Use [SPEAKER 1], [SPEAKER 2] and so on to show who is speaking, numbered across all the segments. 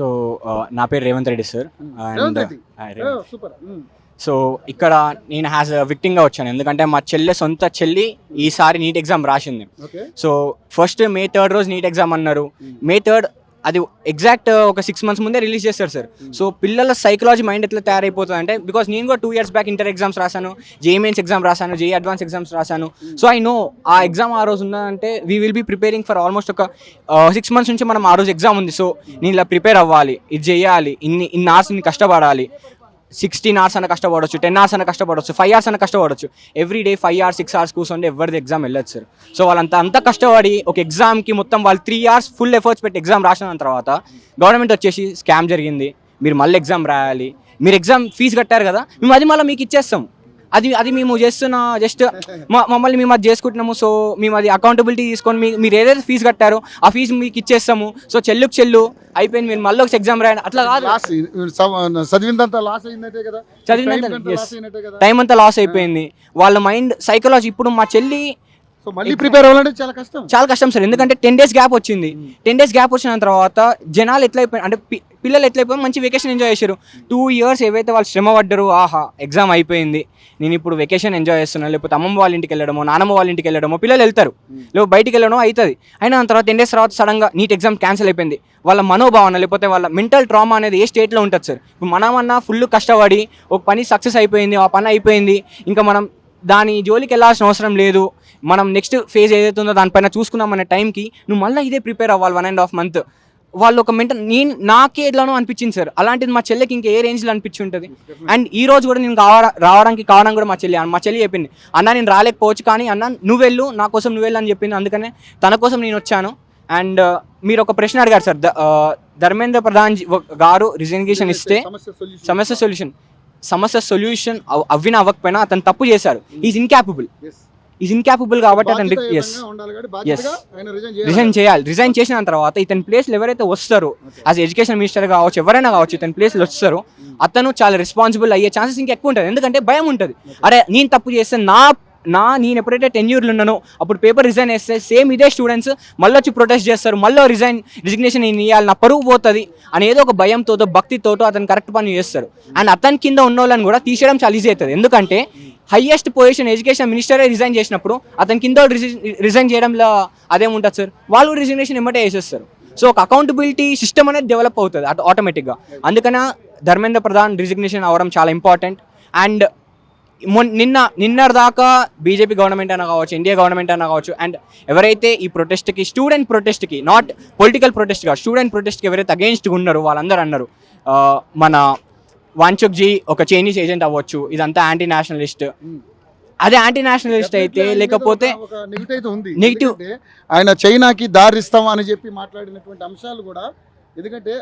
[SPEAKER 1] So నా పేరు Revanth Reddy sir.
[SPEAKER 2] Revanth
[SPEAKER 1] and
[SPEAKER 2] Reddy. Super.
[SPEAKER 1] So ఇక్కడ నేను హ్యాస్ విక్టింగ్గా వచ్చాను, ఎందుకంటే మా సొంత చెల్లి ఈసారి నీట్ ఎగ్జామ్ రాసింది.
[SPEAKER 2] ఓకే.
[SPEAKER 1] సో ఫస్ట్ May 3 రోజు నీట్ ఎగ్జామ్ అన్నారు. May 3 అది ఎగ్జాక్ట్ ఒక 6 months ముందే రిలీజ్ చేస్తారు సార్. సో పిల్లల సైకలాజీ మైండ్ ఎట్లా తయారైపోతుంది అంటే, బికాస్ నేను కూడా 2 years బ్యాక్ ఇంటర్ ఎగ్జామ్స్ రాశాను, JEE మెయిన్స్ ఎగ్జామ్ రాశాను, JEE అడ్వాన్స్ ఎగ్జామ్స్ రాశాను. సో ఐ నో ఆ ఎగ్జామ్ ఆ రోజు ఉందంటే we will be preparing for almost ఒక 6 months నుంచి మనం ఆ రోజు ఎగ్జామ్ ఉంది. సో నేను ఇలా ప్రిపేర్ అవ్వాలి, ఇది చేయాలి, ఇన్ని అవర్స్ నేను కష్టపడాలి. 16 hours అన్న కష్టపడవచ్చు, 10 hours అన్న కష్టపడవచ్చు, 5 hours అన్న కష్టపడవచ్చు. ఎవ్రీ డే 5 hours 6 hours కూర్చోండి ఎవరిది ఎగ్జామ్ వెళ్ళదు సార్. సో వాళ్ళంత కష్టపడి ఒక ఎగ్జామ్కి మొత్తం వాళ్ళు 3 hours ఫుల్ ఎఫర్ట్స్ పెట్టి ఎగ్జామ్ రాసిన తర్వాత గవర్నమెంట్ వచ్చేసి స్కామ్ జరిగింది, మీరు మళ్ళీ ఎగ్జామ్ రాయాలి, మీరు ఎగ్జామ్ ఫీజు కట్టారు కదా, మేము అది మళ్ళీ మీకు ఇచ్చేస్తాం, అది మేము చేస్తున్న జస్ట్ మమ్మల్ని మేము అది చేసుకుంటున్నాము. సో మేము అది అకౌంటబిలిటీ తీసుకొని మీరు ఏదైతే ఫీజు కట్టారో ఆ ఫీజు మీకు ఇచ్చేస్తాము. సో చెల్లు అయిపోయింది, మీరు మళ్ళీ ఒక ఎగ్జామ్ రాయండి, అట్లా కాదు.
[SPEAKER 2] చదివిందంతా లాస్ అయినట్టే కదా,
[SPEAKER 1] టైం అంతా లాస్ అయిపోయింది. వాళ్ళ మైండ్ సైకలాజీ. ఇప్పుడు మా చెల్లి
[SPEAKER 2] సో మళ్ళీ ప్రిపేర్ అవ్వాలంటే చాలా కష్టం
[SPEAKER 1] సార్, ఎందుకంటే 10 days గ్యాప్ వచ్చింది. 10 days గ్యాప్ వచ్చిన తర్వాత జనాలు ఎట్లయిపోయి అంటే పిల్లలు ఎట్లయిపోయి మంచి వెకేషన్ ఎంజాయ్ చేశారు. 2 years ఏవైతే వాళ్ళు శ్రమ పడ్డారు, ఆహా ఎగ్జామ్ అయిపోయింది, నేను ఇప్పుడు వెకేషన్ ఎంజాయ్ చేస్తున్నాను, లేకపోతే అమ్మమ్మ వాళ్ళ ఇంటికి వెళ్ళడమో నానమ్మ వాళ్ళ ఇంటికి వెళ్ళడమో పిల్లలు వెళ్తారు, లేకపోతే బయటికి వెళ్ళడం అవుతుంది. అయినా తర్వాత 10 days తర్వాత సడన్గా నీట్ ఎగ్జామ్ క్యాన్సిల్ అయిపోయింది. వాళ్ళ మనోభావన లేకపోతే వాళ్ళ మెంటల్ ట్రామా అనేది ఏ స్టేట్లో ఉంటుంది సార్. ఇప్పుడు మనమన్నా ఫుల్ కష్టపడి ఒక పని సక్సెస్ అయిపోయింది, ఆ పని అయిపోయింది, ఇంకా మనం దాని జోలికి వెళ్ళాల్సిన అవసరం లేదు, మనం నెక్స్ట్ ఫేజ్ ఏదైతే ఉందో దానిపైన చూసుకున్నాం అనే టైంకి నువ్వు మళ్ళీ ఇదే ప్రిపేర్ అవ్వాలి 1.5 month. వాళ్ళు ఒక నాకే ఎట్లానో అనిపించింది సార్. అలాంటిది మా చెల్లికి ఇంకా ఏ రేంజ్లో అనిపించి ఉంటుంది. అండ్ ఈ రోజు కూడా నేను రావడానికి కారణం కూడా మా చెల్లి చెప్పింది, అన్న నేను రాలేకపోవచ్చు కానీ అన్న నువ్వు వెళ్ళు, నా కోసం నువ్వు వెళ్ళు అని చెప్పింది. అందుకనే తన కోసం నేను వచ్చాను. అండ్ మీరు ఒక ప్రశ్న అడిగారు సార్, ధర్మేంద్ర ప్రధాన్ గారు రిజిగ్నేషన్ ఇస్తే సమస్య సొల్యూషన్ అవ్వకపోయినా అతను తప్పు చేశారు. ఈజ్ ఇన్క్యాపబుల్ కాబట్టి అతను రిజైన్ చేసిన తర్వాత ఇతని ప్లేస్లో ఎవరైతే వస్తారో యాజ్ ఎడ్యుకేషన్ మినిస్టర్ కావచ్చు, ఎవరైనా కావచ్చు, ఇతని ప్లేస్లో వస్తారో అతను చాలా రెస్పాన్సిబుల్ అయ్యే ఛాన్సెస్ ఇంకా ఎక్కువ ఉంటుంది. ఎందుకంటే భయం ఉంటుంది, అరే నేను తప్పు చేస్తే నేను ఎప్పుడైతే టెన్యూర్లు ఉన్నానో అప్పుడు పేపర్ రిజైన్ చేస్తే సేమ్ ఇదే స్టూడెంట్స్ మళ్ళీ వచ్చి ప్రొటెస్ట్ చేస్తారు, మళ్ళీ రిజిగ్నేషన్ ఇవ్వాలి, నా పరువు పోతుంది అనేదో ఒక భయంతో భక్తితోటో అతను కరెక్ట్ పని చేస్తారు. అండ్ అతని కింద ఉన్న వాళ్ళని కూడా తీసేయడం చాలా ఈజీ అవుతుంది. ఎందుకంటే హైయెస్ట్ పొజిషన్ ఎడ్యుకేషన్ మినిస్టరే రిజైన్ చేసినప్పుడు అతని కింద రిజైన్ చేయడంలో అదేముంటుంది సార్, వాళ్ళు రిజిగ్నేషన్ ఎమ్మటే వేసేస్తారు. సో ఒక అకౌంటబిలిటీ సిస్టమ్ అనేది డెవలప్ అవుతుంది ఆటోమేటిక్గా. అందుకనే ధర్మేంద్ర ప్రధాన్ రిజిగ్నేషన్ అవ్వడం చాలా ఇంపార్టెంట్. అండ్ నిన్న దాకా బీజేపీ గవర్నమెంట్ అయినా కావచ్చు, ఇండియా గవర్నమెంట్ అయినా కావచ్చు, అండ్ ఎవరైతే ఈ ప్రొటెస్ట్కి స్టూడెంట్ ప్రొటెస్ట్కి నాట్ పొలిటికల్ ప్రొటెస్ట్గా స్టూడెంట్ ప్రొటెస్ట్కి ఎవరైతే అగెయిన్స్ట్గా ఉన్నారో వాళ్ళందరూ అన్నారు మన వాంచుక్ జీ ఒక చైనీస్ ఏజెంట్ అవ్వచ్చు, ఇదంతా యాంటీ నేషనలిస్ట్. అదే యాంటీ నేషనలిస్ట్ అయితే లేకపోతే నెగిటివ్
[SPEAKER 2] ఆయన చైనాకి దారిస్తాం అని చెప్పి మాట్లాడినటువంటి అంశాలు కూడా, ఎందుకంటే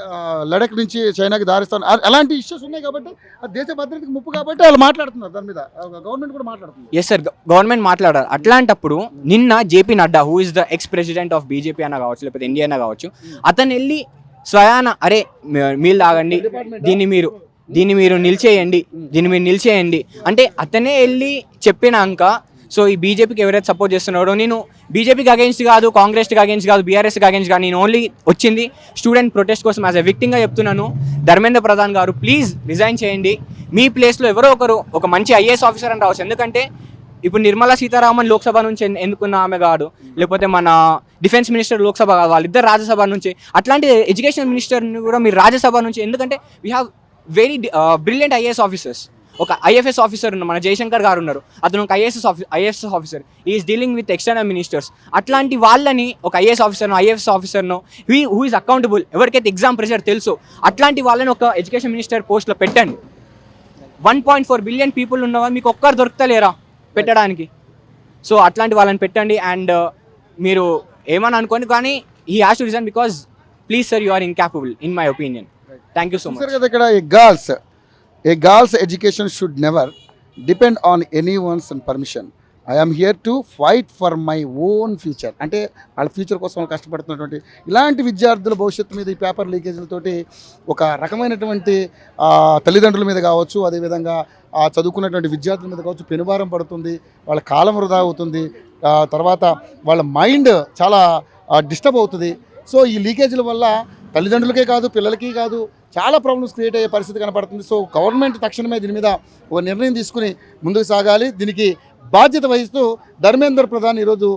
[SPEAKER 2] లడక్ నుంచి చైనాకి దారిస్తాను అలాంటి ఇష్యూస్ ఉన్నాయి కాబట్టి అది దేశ భద్రతకు ముప్పు కాబట్టి వాళ్ళు మాట్లాడుతున్నారు, దాని మీద గవర్నమెంట్ కూడా మాట్లాడుతుంది.
[SPEAKER 1] ఎస్ సార్, గవర్నమెంట్ మాట్లాడారు. అట్లాంటప్పుడు నిన్న JP Nadda who is the ex president of BJP అన్న కావచ్చు, లేకపోతే ఇండియా అన్న కావచ్చు, అతను వెళ్ళి స్వయాన అరే మీరు తాగండి, దీన్ని మీరు నిలిచేయండి అంటే అతనే వెళ్ళి చెప్పినాక, సో ఈ బీజేపీకి ఎవరైతే సపోర్ట్ చేస్తున్నాడో, నేను బీజేపీకి అగెన్స్ట్ కాదు, కాంగ్రెస్కి అగెన్స్ట్ కాదు, బీఆర్ఎస్కి అగెన్స్ట్ కాదు, నేను ఓన్లీ వచ్చింది స్టూడెంట్ ప్రొటెస్ట్ కోసం యాజ్ ఎ విక్టింగ్గా చెప్తున్నాను. ధర్మేంద్ర ప్రధాన్ గారు ప్లీజ్ రిజైన్ చేయండి. మీ ప్లేస్లో ఎవరో ఒకరు ఒక మంచి ఐఏఎస్ ఆఫీసర్ అని రావచ్చు. ఎందుకంటే ఇప్పుడు నిర్మలా సీతారామన్ లోక్సభ నుంచి ఎన్నుకున్న ఆమె కాదు, లేకపోతే మన డిఫెన్స్ మినిస్టర్ లోక్సభ కాదు, వాళ్ళిద్దరు రాజ్యసభ నుంచి. అట్లాంటి ఎడ్యుకేషన్ మినిస్టర్ని కూడా మీరు రాజ్యసభ నుంచి, ఎందుకంటే we have very brilliant IAS officers. ఒక ఐఎఫ్ఎస్ ఆఫీసర్ ఉన్నారు, మన జయశంకర్ గారు ఉన్నారు, అతను ఒక IAS officer, is dealing with external ministers. అట్లాంటి వాళ్ళని ఒక ఐఏఎస్ ఆఫీసర్ను, ఐఎఫ్ఎస్ ఆఫీసర్ను, హూ ఈజ్ అకౌంటబుల్, ఎవరికైతే ఎగ్జామ్ ప్రెషర్ తెలుసో అట్లాంటి వాళ్ళని ఒక ఎడ్యుకేషన్ మినిస్టర్ పోస్ట్లో పెట్టండి. 1.4 billion పీపుల్ ఉన్నవాళ్ళు మీకు ఒక్కరు దొరుకుతలేరా పెట్టడానికి? సో అట్లాంటి వాళ్ళని పెట్టండి. అండ్ మీరు ఏమని అనుకోండి కానీ he has to resign because please sir you are incapable in my opinion. Thank you so much.
[SPEAKER 2] ఇక్కడ a girl's education should never depend on anyone's permission. I am here to fight for my own future. అంటే వాళ్ళ future కోసం కష్టపడుతున్నటువంటి ఇలాంటి విద్యార్థుల భవిష్యత్తు మీద ఈ paper లీకేజీలతోటి ఒక రకమైనటువంటి తల్లిదండ్రుల మీద కావచ్చు, అదేవిధంగా చదువుకున్నటువంటి విద్యార్థుల మీద కావచ్చు పెనుభారం పడుతుంది, వాళ్ళ కాలం వృధా అవుతుంది, తర్వాత వాళ్ళ మైండ్ చాలా డిస్టర్బ్ అవుతుంది. సో ఈ లీకేజీల వల్ల తల్లిదండ్రులకే కాదు పిల్లలకి కాదు చాలా ప్రాబ్లమ్స్ క్రియేట్ అయ్యే పరిస్థితి కనపడుతుంది. సో గవర్నమెంట్ తక్షణమే దీని మీద ఒక నిర్ణయం తీసుకుని ముందుకు సాగాలి. దీనికి బాధ్యత వహిస్తూ ధర్మేందర్ ప్రధాన్ ఈరోజు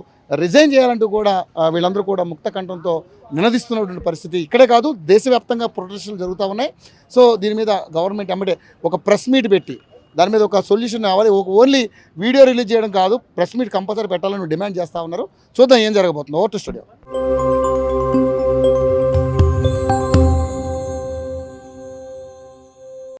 [SPEAKER 2] రిజైన్ చేయాలంటూ కూడా వీళ్ళందరూ కూడా ముక్త కంఠంతో నినదిస్తున్నటువంటి పరిస్థితి. ఇక్కడే కాదు దేశవ్యాప్తంగా ప్రొటెస్టులు జరుగుతూ ఉన్నాయి. సో దీని మీద గవర్నమెంట్ అమ్మడే ఒక ప్రెస్ మీట్ పెట్టి దాని మీద ఒక సొల్యూషన్ కావాలి. ఓన్లీ వీడియో రిలీజ్ చేయడం కాదు, ప్రెస్ మీట్ కంపల్సరీ పెట్టాలని డిమాండ్ చేస్తూ ఉన్నారు. చూద్దాం ఏం జరగబోతుందో. Over to studio.